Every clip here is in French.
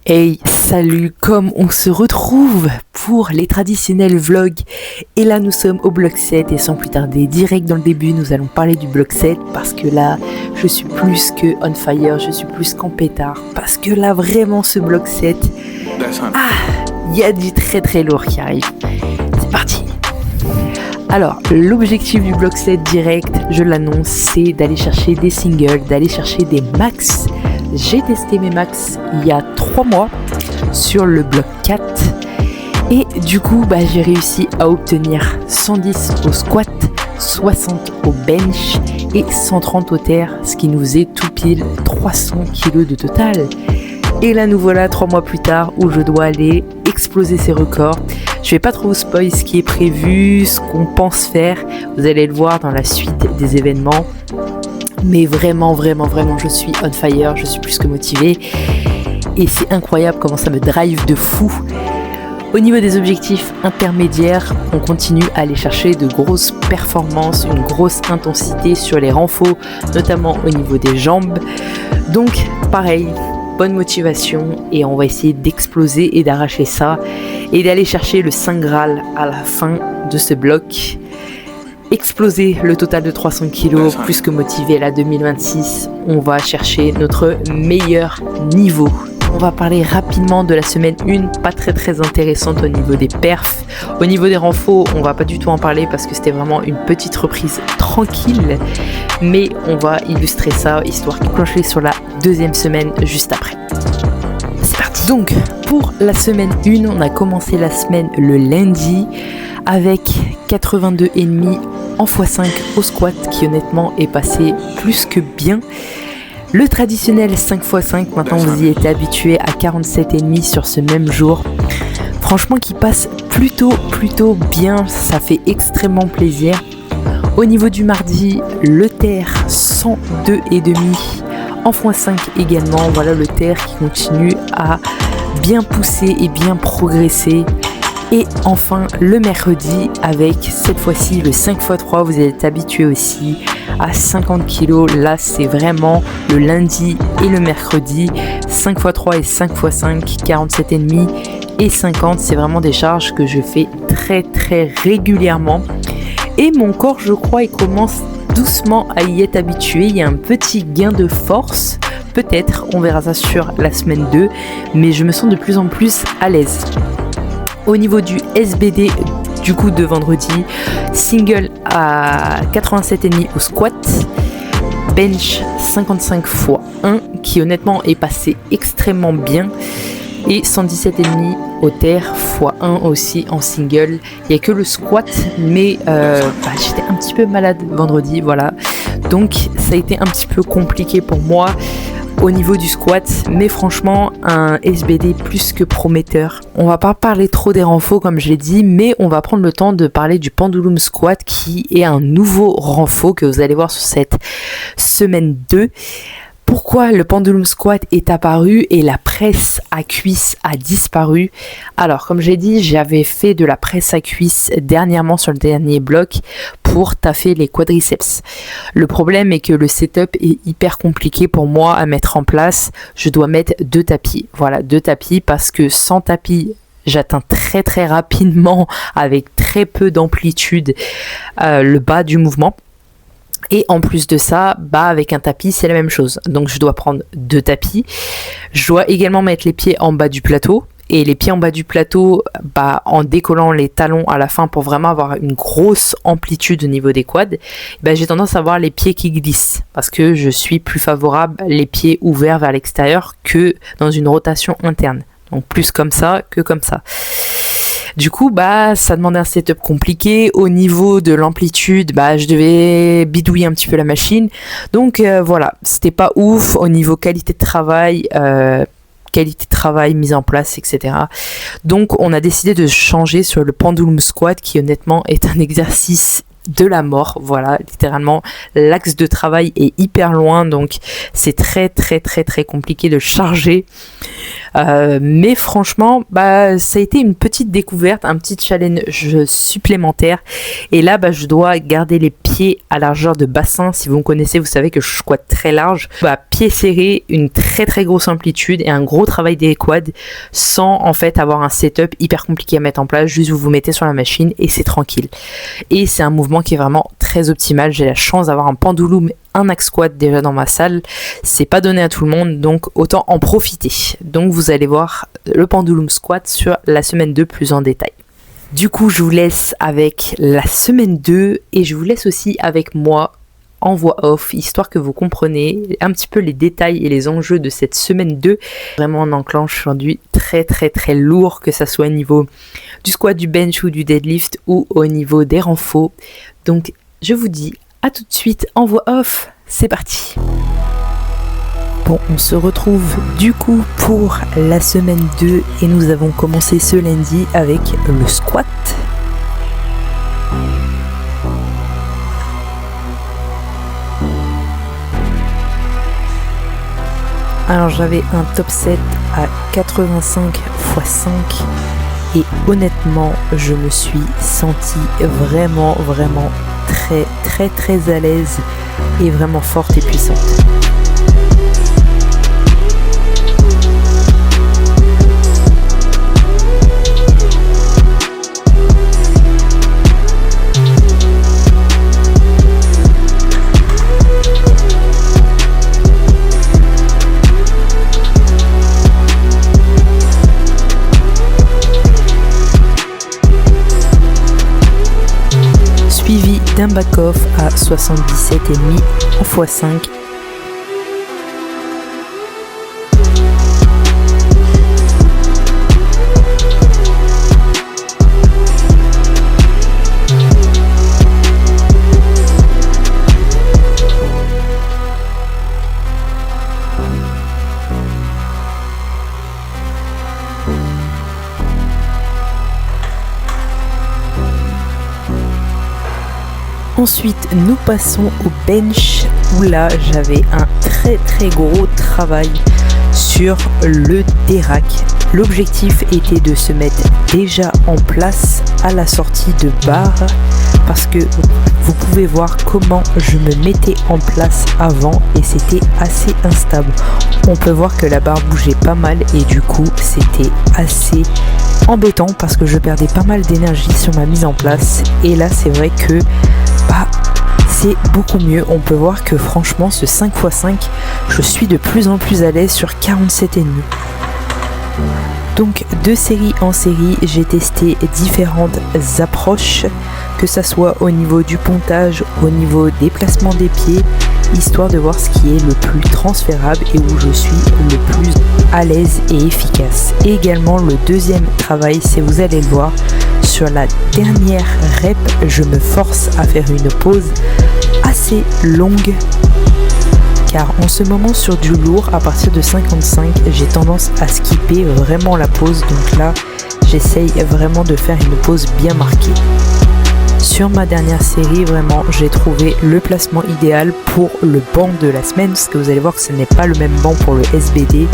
Hey, salut, comme on se retrouve pour les traditionnels vlogs. Et là, nous sommes au bloc 7 et sans plus tarder, direct dans le début, nous allons parler du bloc 7 parce que là, je suis plus que on fire, je suis plus qu'en pétard. Parce que là, vraiment, ce bloc 7, il y a du très très lourd qui arrive. C'est parti. Alors, l'objectif du bloc 7 direct, je l'annonce, c'est d'aller chercher des singles, d'aller chercher des max. J'ai testé mes max il y a 3 mois sur le bloc 4 et du coup j'ai réussi à obtenir 110 au squat, 60 au bench et 130 au terre, ce qui nous faisait tout pile 300 kg de total. Et là nous voilà 3 mois plus tard où je dois aller exploser ces records. Je vais pas trop vous spoil ce qui est prévu, ce qu'on pense faire, vous allez le voir dans la suite des événements. Mais vraiment, je suis on fire, je suis plus que motivé. Et c'est incroyable comment ça me drive de fou. Au niveau des objectifs intermédiaires, on continue à aller chercher de grosses performances, une grosse intensité sur les renforts, notamment au niveau des jambes. Donc, pareil, bonne motivation et on va essayer d'exploser et d'arracher ça et d'aller chercher le Saint Graal à la fin de ce bloc. Exploser le total de 300 kg, plus que motivé. Là 2026, on va chercher notre meilleur niveau. On va parler rapidement de la semaine 1, pas très intéressante au niveau des perfs. Au niveau des renforts, on va pas du tout en parler parce que c'était vraiment une petite reprise tranquille. Mais on va illustrer ça, histoire de clocher sur la deuxième semaine juste après. C'est parti. Donc, pour la semaine 1, on a commencé la semaine le lundi avec 82,5 en x5 au squat qui honnêtement est passé plus que bien. Le traditionnel 5x5, maintenant vous y êtes habitué à 47,5 sur ce même jour. Franchement qui passe plutôt bien, ça fait extrêmement plaisir. Au niveau du mardi, le terre 102,5 en x5 également. Voilà le terre qui continue à bien pousser et bien progresser. Et enfin le mercredi avec cette fois-ci le 5x3, vous êtes habitué aussi à 50 kg. Là c'est vraiment le lundi et le mercredi, 5x3 et 5x5, 47,5 et 50, c'est vraiment des charges que je fais très régulièrement. Et mon corps je crois il commence doucement à y être habitué, il y a un petit gain de force, peut-être, on verra ça sur la semaine 2, mais je me sens de plus en plus à l'aise. Au niveau du SBD du coup de vendredi, single à 87,5 au squat, bench 55 x 1 qui honnêtement est passé extrêmement bien et 117,5 au terre x 1 aussi en single. Il n'y a que le squat mais j'étais un petit peu malade vendredi, voilà, donc ça a été un petit peu compliqué pour moi au niveau du squat, mais franchement un SBD plus que prometteur. On va pas parler trop des renforts comme je l'ai dit, mais on va prendre le temps de parler du pendulum squat qui est un nouveau renfort que vous allez voir sur cette semaine 2. Pourquoi le pendulum squat est apparu et la presse à cuisse a disparu? Alors, comme j'ai dit, j'avais fait de la presse à cuisse dernièrement sur le dernier bloc pour taffer les quadriceps. Le problème est que le setup est hyper compliqué pour moi à mettre en place. Je dois mettre 2 tapis. Voilà, 2 tapis parce que sans tapis, j'atteins très rapidement avec très peu d'amplitude le bas du mouvement. Et en plus de ça, avec un tapis, c'est la même chose. Donc je dois prendre 2 tapis. Je dois également mettre les pieds en bas du plateau. Et les pieds en bas du plateau, en décollant les talons à la fin pour vraiment avoir une grosse amplitude au niveau des quads, j'ai tendance à avoir les pieds qui glissent. Parce que je suis plus favorable les pieds ouverts vers l'extérieur que dans une rotation interne. Donc plus comme ça que comme ça. Du coup, ça demandait un setup compliqué. Au niveau de l'amplitude, je devais bidouiller un petit peu la machine. Donc voilà, c'était pas ouf. Au niveau qualité de travail, mise en place, etc. Donc on a décidé de changer sur le pendulum squat qui honnêtement est un exercice de la mort. Voilà, littéralement l'axe de travail est hyper loin, donc c'est très compliqué de charger. Mais franchement, ça a été une petite découverte, un petit challenge supplémentaire. Et là, je dois garder les pieds à largeur de bassin. Si vous me connaissez, vous savez que je squatte très large. Pieds serrés, une très très grosse amplitude et un gros travail des quads sans en fait avoir un setup hyper compliqué à mettre en place. Juste vous mettez sur la machine et c'est tranquille. Et c'est un mouvement qui est vraiment très optimal. J'ai la chance d'avoir un pendulum, un axe squat déjà dans ma salle. C'est pas donné à tout le monde, donc autant en profiter. Donc vous allez voir le pendulum squat sur la semaine 2 plus en détail. Du coup, je vous laisse avec la semaine 2 et je vous laisse aussi avec moi en voix off, histoire que vous compreniez un petit peu les détails et les enjeux de cette semaine 2. Vraiment, on enclenche aujourd'hui très très très lourd, que ça soit au niveau du squat, du bench ou du deadlift ou au niveau des renforts. Donc, je vous dis à tout de suite en voix off. C'est parti. Bon, on se retrouve du coup pour la semaine 2 et nous avons commencé ce lundi avec le squat. Alors j'avais un top set à 85 x 5 et honnêtement je me suis sentie vraiment très très très à l'aise et vraiment forte et puissante. Suivi d'un back-off à 77,5 en x5. Ensuite, nous passons au bench où là, j'avais un très très gros travail sur le D-rack. L'objectif était de se mettre déjà en place à la sortie de barre parce que vous pouvez voir comment je me mettais en place avant et c'était assez instable. On peut voir que la barre bougeait pas mal et du coup, c'était assez embêtant parce que je perdais pas mal d'énergie sur ma mise en place. Et là, c'est vrai que c'est beaucoup mieux. On peut voir que franchement ce 5x5 je suis de plus en plus à l'aise sur 47,5. Donc de série en série j'ai testé différentes approches, que ça soit au niveau du pontage, au niveau des placements des pieds, histoire de voir ce qui est le plus transférable et où je suis le plus à l'aise et efficace. Et également le deuxième travail, c'est, vous allez le voir, sur la dernière rep, je me force à faire une pause assez longue car en ce moment sur du lourd, à partir de 55, j'ai tendance à skipper vraiment la pause. Donc là, j'essaye vraiment de faire une pause bien marquée. Sur ma dernière série, vraiment, j'ai trouvé le placement idéal pour le banc de la semaine, parce que vous allez voir que ce n'est pas le même banc pour le SBD.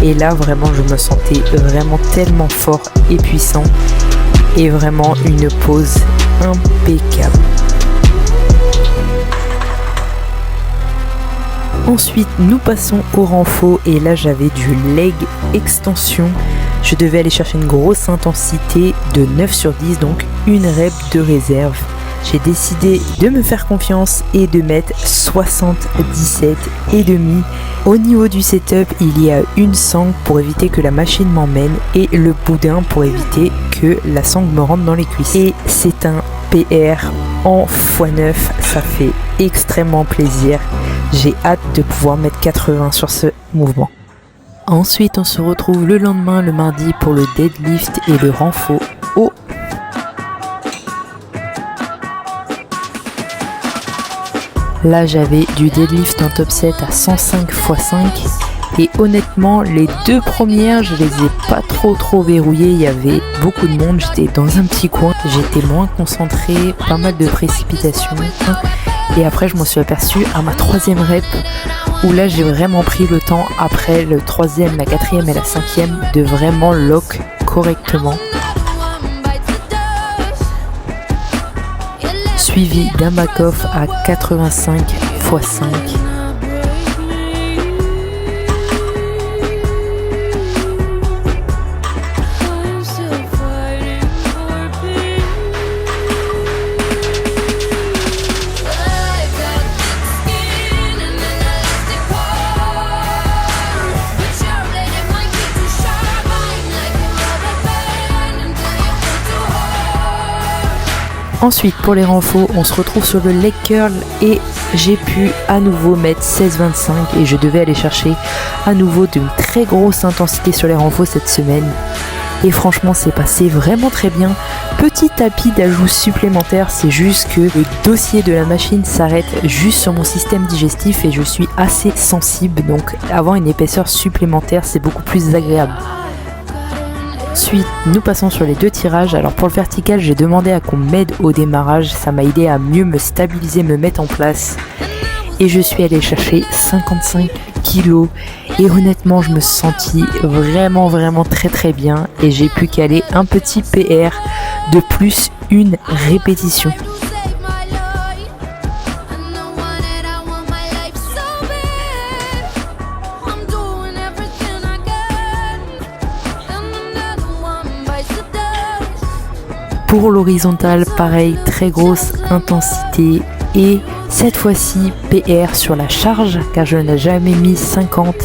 Et là, vraiment, je me sentais vraiment tellement fort et puissant. Et vraiment une pause impeccable. Ensuite, nous passons au renfort et là, j'avais du leg extension. Je devais aller chercher une grosse intensité de 9 sur 10, donc une rep de réserve. J'ai décidé de me faire confiance et de mettre 77,5. Au niveau du setup, il y a une sangle pour éviter que la machine m'emmène et le boudin pour éviter que la sangle me rentre dans les cuisses. Et c'est un PR en x9, ça fait extrêmement plaisir. J'ai hâte de pouvoir mettre 80 sur ce mouvement. Ensuite, on se retrouve le lendemain, le mardi, pour le deadlift et le renfort haut. Là, j'avais du deadlift en top set à 105 x 5. Et honnêtement, les deux premières, je les ai pas trop verrouillées. Il y avait beaucoup de monde, j'étais dans un petit coin. J'étais moins concentrée, pas mal de précipitations. Et après, je m'en suis aperçue à ma troisième rep où là j'ai vraiment pris le temps après le 3e, la 4e et la 5e de vraiment lock correctement. Suivi d'un back-off à 85 x 5. Ensuite, pour les renforts, on se retrouve sur le leg curl et j'ai pu à nouveau mettre 16-25 et je devais aller chercher à nouveau d'une très grosse intensité sur les renforts cette semaine. Et franchement, c'est passé vraiment très bien. Petit tapis d'ajout supplémentaire, c'est juste que le dossier de la machine s'arrête juste sur mon système digestif et je suis assez sensible, donc avoir une épaisseur supplémentaire, c'est beaucoup plus agréable. Ensuite, nous passons sur les 2 tirages. Alors pour le vertical, j'ai demandé à qu'on m'aide au démarrage. Ça m'a aidé à mieux me stabiliser, me mettre en place. Et je suis allée chercher 55 kilos. Et honnêtement, je me suis sentie vraiment très bien. Et j'ai pu caler un petit PR de plus une répétition. Pour l'horizontale, pareil, très grosse intensité et cette fois-ci PR sur la charge car je n'ai jamais mis 50,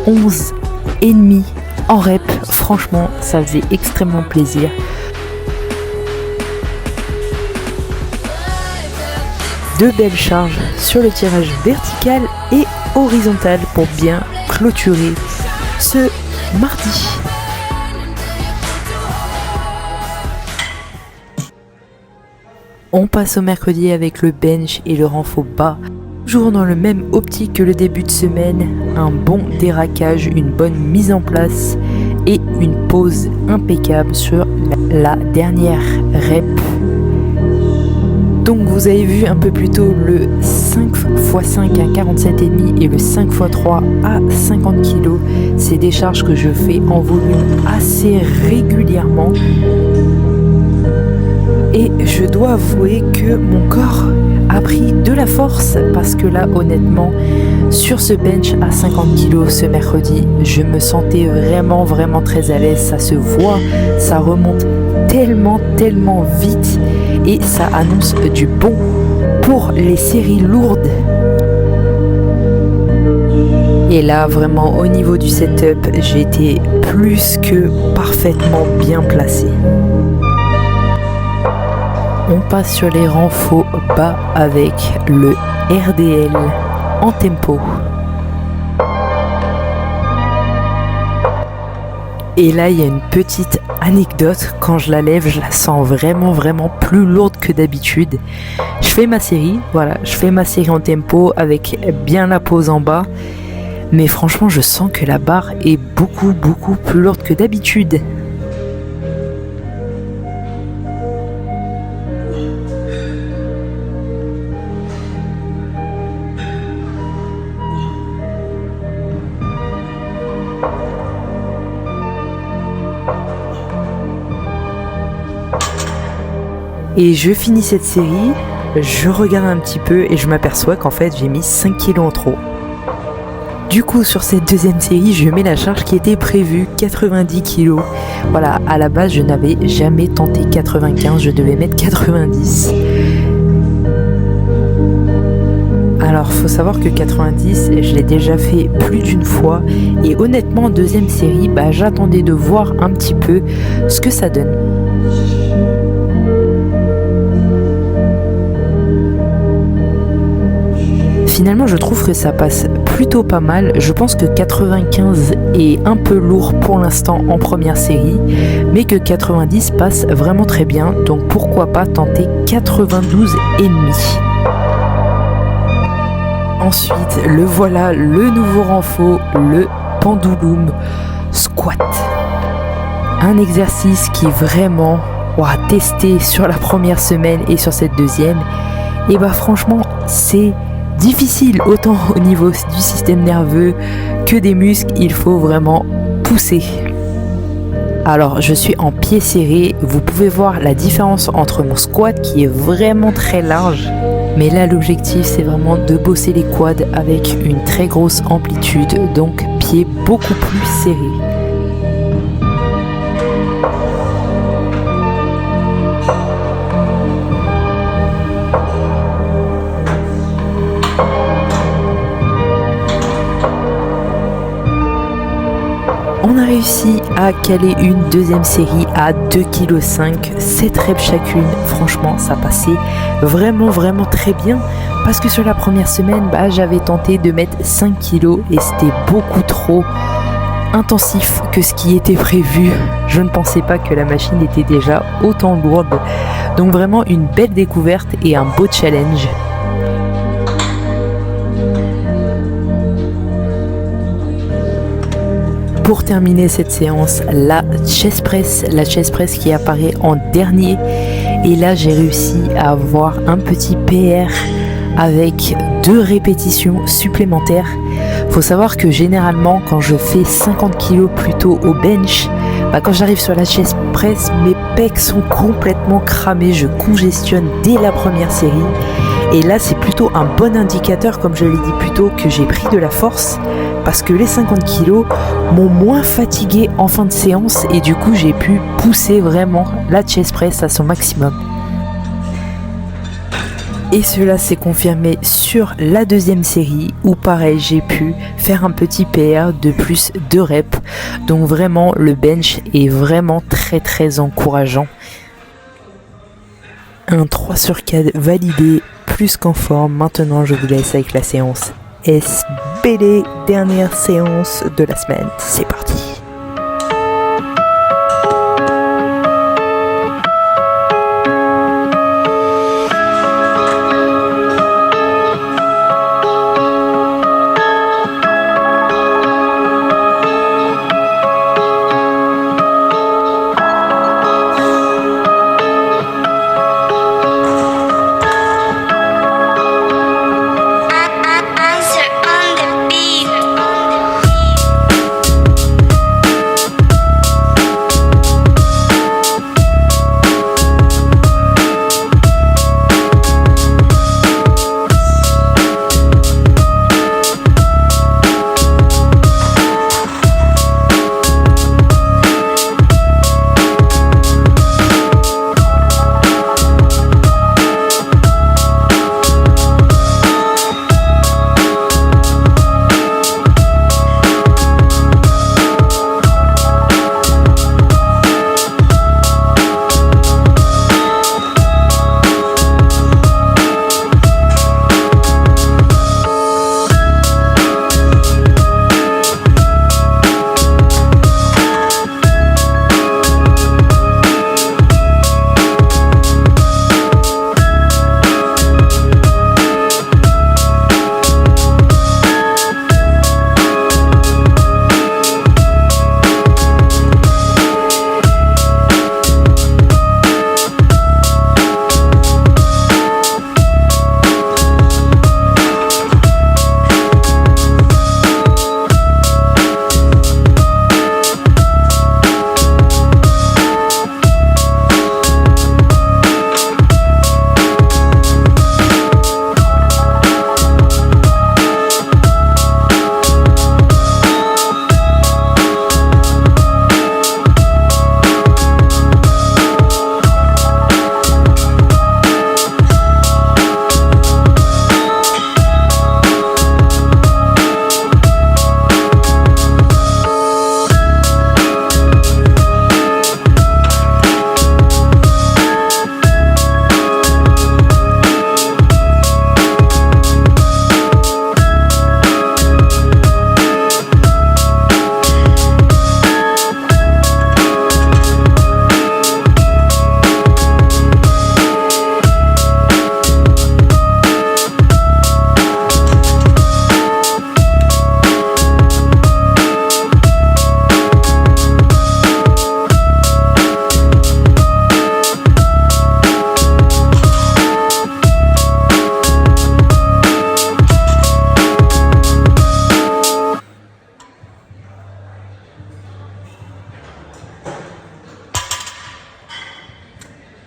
11 et demi en rep. Franchement, ça faisait extrêmement plaisir. Deux belles charges sur le tirage vertical et horizontal pour bien clôturer ce mardi. On passe au mercredi avec le bench et le renfort bas. Toujours dans le même optique que le début de semaine, un bon déraquage, une bonne mise en place et une pause impeccable sur la dernière rep. Donc vous avez vu un peu plus tôt le 5x5 à 47,5 et le 5x3 à 50 kg. C'est des charges que je fais en volume assez régulièrement. Et je dois avouer que mon corps a pris de la force parce que là honnêtement sur ce bench à 50 kg ce mercredi je me sentais vraiment très à l'aise, ça se voit, ça remonte tellement vite et ça annonce du bon pour les séries lourdes. Et là vraiment au niveau du setup j'ai été plus que parfaitement bien placé. On passe sur les renforts bas avec le RDL en tempo. Et là, il y a une petite anecdote. Quand je la lève, je la sens vraiment plus lourde que d'habitude. Je fais ma série, voilà, je fais ma série en tempo avec bien la pose en bas. Mais franchement, je sens que la barre est beaucoup plus lourde que d'habitude. Et je finis cette série, je regarde un petit peu et je m'aperçois qu'en fait j'ai mis 5 kg en trop. Du coup sur cette deuxième série je mets la charge qui était prévue, 90 kg. Voilà, à la base je n'avais jamais tenté 95, je devais mettre 90. Alors faut savoir que 90 je l'ai déjà fait plus d'une fois et honnêtement en deuxième série j'attendais de voir un petit peu ce que ça donne. Finalement, je trouve que ça passe plutôt pas mal. Je pense que 95 est un peu lourd pour l'instant en première série, mais que 90 passe vraiment très bien. Donc pourquoi pas tenter 92,5. Ensuite, le voilà, le nouveau renfort, le pendulum squat. Un exercice qui vraiment testé sur la première semaine et sur cette deuxième. Et franchement, c'est difficile autant au niveau du système nerveux que des muscles, il faut vraiment pousser. Alors je suis en pied serré, vous pouvez voir la différence entre mon squat qui est vraiment très large, mais là l'objectif c'est vraiment de bosser les quads avec une très grosse amplitude, donc pied beaucoup plus serré. On a réussi à caler une deuxième série à 2,5 kg, 7 reps chacune. Franchement, ça passait vraiment très bien. Parce que sur la première semaine, j'avais tenté de mettre 5 kg et c'était beaucoup trop intensif que ce qui était prévu. Je ne pensais pas que la machine était déjà autant lourde. Donc vraiment une belle découverte et un beau challenge. Pour terminer cette séance, la chest press qui apparaît en dernier. Et là, j'ai réussi à avoir un petit PR avec 2 répétitions supplémentaires. Faut savoir que généralement, quand je fais 50 kg plutôt au bench, quand j'arrive sur la chest press, mes pecs sont complètement cramés. Je congestionne dès la première série. Et là, c'est plutôt un bon indicateur, comme je l'ai dit plus tôt, que j'ai pris de la force. Parce que les 50 kg m'ont moins fatigué en fin de séance et du coup j'ai pu pousser vraiment la chest press à son maximum. Et cela s'est confirmé sur la deuxième série où pareil j'ai pu faire un petit PR de plus de reps. Donc vraiment le bench est vraiment très encourageant. Un 3 sur 4 validé, plus qu'en forme. Maintenant je vous laisse avec la séance SBD, dernière séance de la semaine. C'est parti.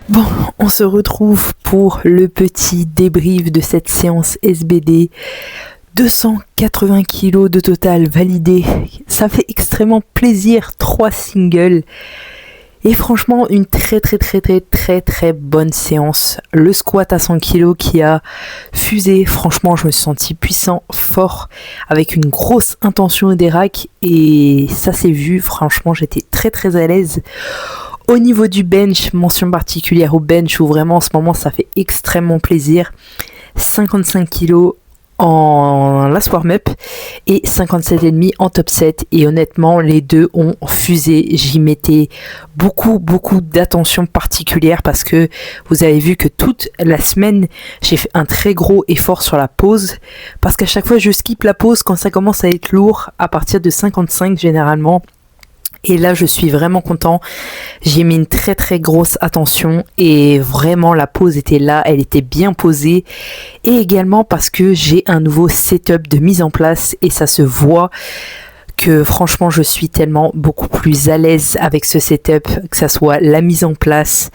Bon, on se retrouve pour le petit débrief de cette séance SBD. 280 kilos de total validé, ça fait extrêmement plaisir, 3 singles. Et franchement, une très bonne séance. Le squat à 100 kg qui a fusé. Franchement, je me suis senti puissant, fort, avec une grosse intention des racks. Et ça s'est vu. Franchement, j'étais très à l'aise. Au niveau du bench, mention particulière au bench où vraiment en ce moment ça fait extrêmement plaisir. 55 kg en last warm-up et 57,5 en top set, et honnêtement les deux ont fusé. J'y mettais beaucoup d'attention particulière parce que vous avez vu que toute la semaine j'ai fait un très gros effort sur la pause, parce qu'à chaque fois je skip la pause quand ça commence à être lourd à partir de 55 généralement. Et là, je suis vraiment content. J'ai mis une très grosse attention et vraiment la pause était là, elle était bien posée. Et également parce que j'ai un nouveau setup de mise en place et ça se voit que franchement, je suis tellement beaucoup plus à l'aise avec ce setup, que ça soit la mise en place,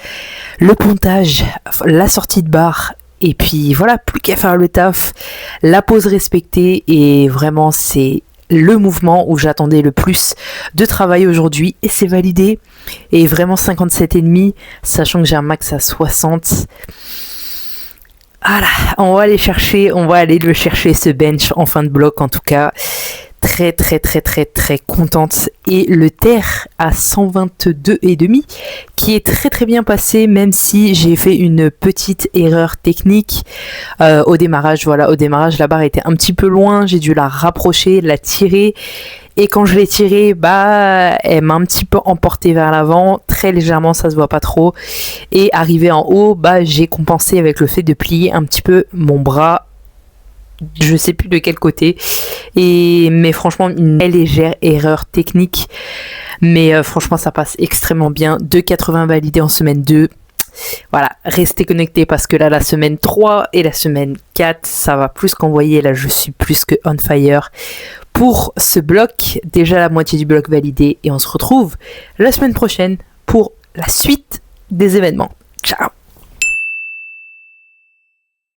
le pontage, la sortie de barre. Et puis voilà, plus qu'à faire le taf, la pause respectée, et vraiment c'est le mouvement où j'attendais le plus de travail aujourd'hui, et c'est validé. Et vraiment 57,5, sachant que j'ai un max à 60. Voilà, on va aller le chercher ce bench en fin de bloc. En tout cas, très contente. Et le terre à 122,5 qui est très bien passé, même si j'ai fait une petite erreur technique au démarrage. Voilà, au démarrage la barre était un petit peu loin, j'ai dû la rapprocher, la tirer, et quand je l'ai tirée, elle m'a un petit peu emporté vers l'avant, très légèrement, ça se voit pas trop, et arrivé en haut, j'ai compensé avec le fait de plier un petit peu mon bras, je sais plus de quel côté, mais franchement une légère erreur technique, mais franchement ça passe extrêmement bien. 2,80 validé en semaine 2. Voilà, restez connectés parce que là la semaine 3 et la semaine 4 ça va plus qu'envoyer. Là je suis plus que on fire pour ce bloc, déjà la moitié du bloc validé, et on se retrouve la semaine prochaine pour la suite des événements. Ciao.